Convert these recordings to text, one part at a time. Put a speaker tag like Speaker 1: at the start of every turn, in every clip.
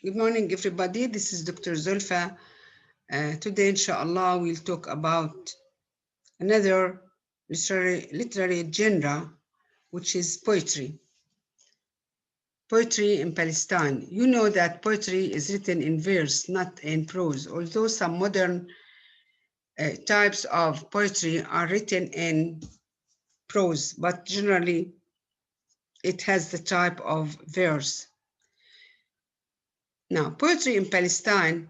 Speaker 1: Good morning, everybody. This is د.زلفى. Today, inshallah, we'll talk about another literary genre, which is poetry. Poetry in Palestine. You know that poetry is written in verse, not in prose, although some modern types of poetry are written in prose, but generally it has the type of verse. Now, poetry in Palestine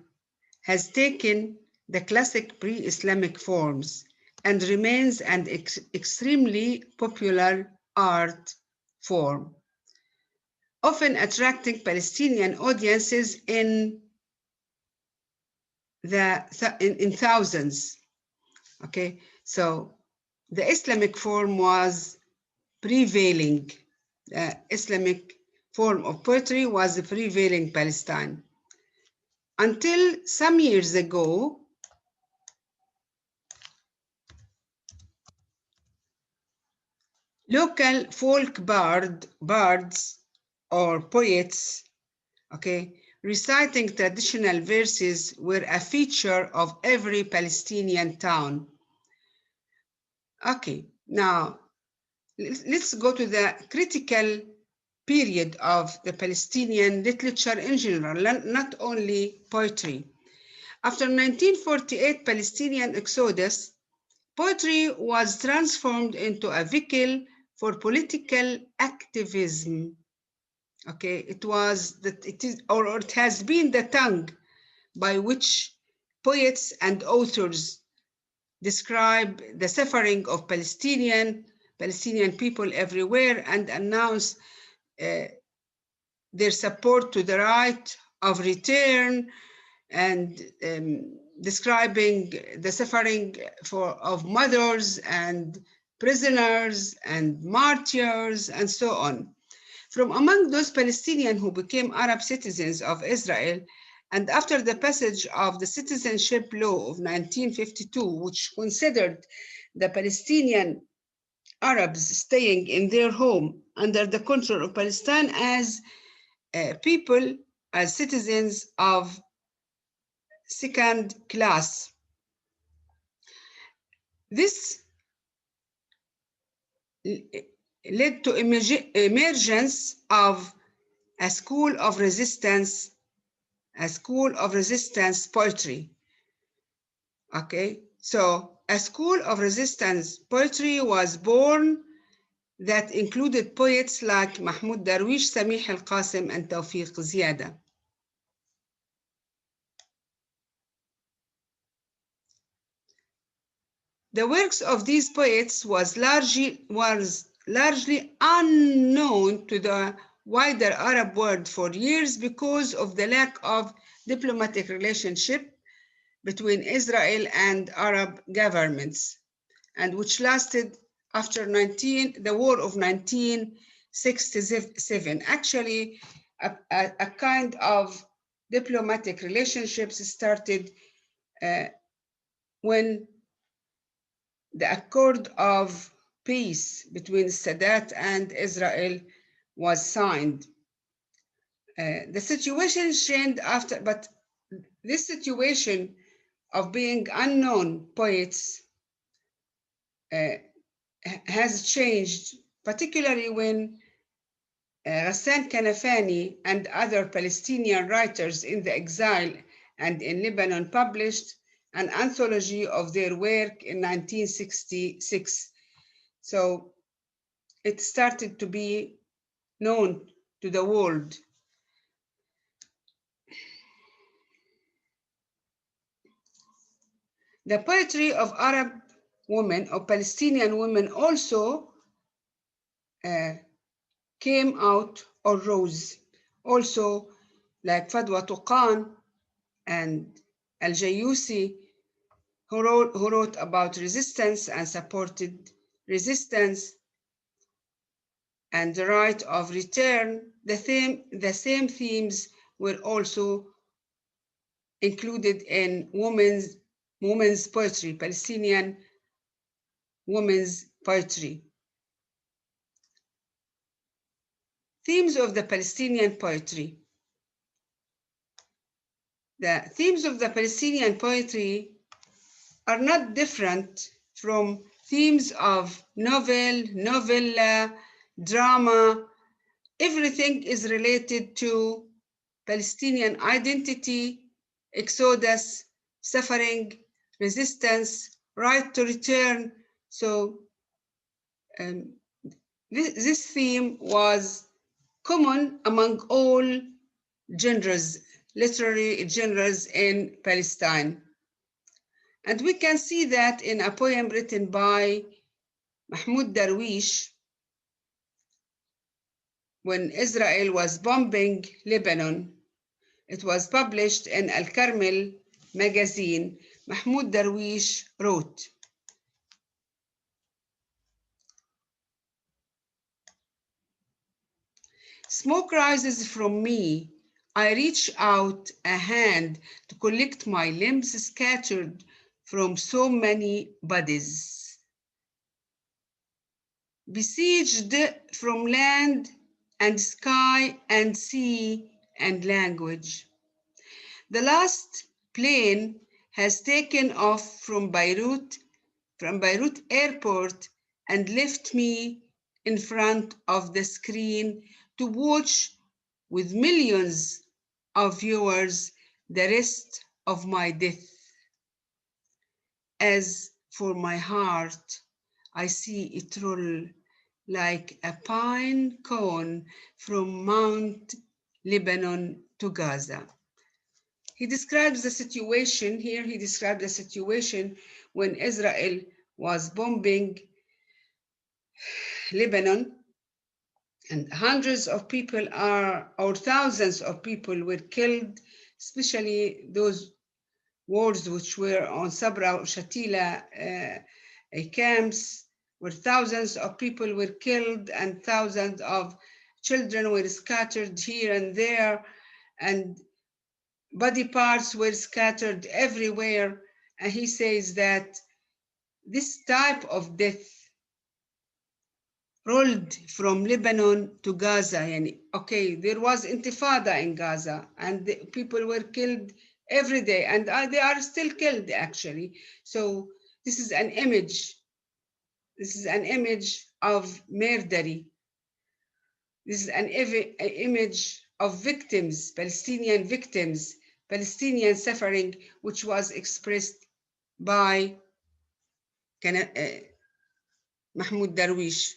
Speaker 1: has taken the classic pre-Islamic forms and remains an extremely popular art form, often attracting Palestinian audiences in thousands. Okay, so the Islamic form was prevailing. The Islamic form of poetry was prevailing in Palestine. Until some years ago, local folk bards or poets, okay, reciting traditional verses were a feature of every Palestinian town. Okay, now let's go to the critical period of the Palestinian literature in general, not only poetry. After 1948 Palestinian exodus, poetry was transformed into a vehicle for political activism. Okay, it has been the tongue by which poets and authors describe the suffering of Palestinian people everywhere and announce their support to the right of return and describing the suffering of mothers and prisoners and martyrs and so on. From among those Palestinians who became Arab citizens of Israel, and after the passage of the Citizenship Law of 1952, which considered the Palestinian Arabs staying in their home under the control of Palestine as people, as citizens of second class. This led to emergence of a school of resistance poetry. Okay, so a school of resistance poetry was born that included poets like Mahmoud Darwish, Samih al-Qasim, and Tawfiq Ziyada. The works of these poets was largely unknown to the wider Arab world for years because of the lack of diplomatic relationship between Israel and Arab governments, and which lasted after the war of 1967. Actually, a kind of diplomatic relationships started when the Accord of Peace between Sadat and Israel was signed. The situation changed after, but this situation of being unknown poets has changed, particularly when Ghassan Kanafani and other Palestinian writers in the exile and in Lebanon published an anthology of their work in 1966. So it started to be known to the world. The poetry of Arab women, or Palestinian women, also came out or rose. Also, like Fadwa Tuqan and Al-Jayusi, who wrote about resistance and supported resistance and the right of return. The same themes were also included in women's poetry, Palestinian women's poetry. Themes of the Palestinian poetry. The themes of the Palestinian poetry are not different from themes of novel, novella, drama. Everything is related to Palestinian identity, exodus, suffering, resistance, right to return. So this theme was common among all genres, literary genres in Palestine. And we can see that in a poem written by Mahmoud Darwish when Israel was bombing Lebanon. It was published in Al-Carmel magazine. Mahmoud Darwish wrote, "Smoke rises from me. I reach out a hand to collect my limbs scattered from so many bodies. Besieged from land and sky and sea and language. The last plane has taken off from Beirut airport and left me in front of the screen to watch with millions of viewers the rest of my death. As for my heart, I see it roll like a pine cone from Mount Lebanon to Gaza." He describes the situation here. He described the situation when Israel was bombing Lebanon, and hundreds of people or thousands of people were killed, especially those wards which were on Sabra or Shatila camps, where thousands of people were killed and thousands of children were scattered here and there, and body parts were scattered everywhere. And he says that this type of death rolled from Lebanon to Gaza. And okay, there was intifada in Gaza and the people were killed every day, and they are still killed actually. So this is an image. This is an image of murdery. This is an image of victims, Palestinian victims, Palestinian suffering, which was expressed by Mahmoud Darwish.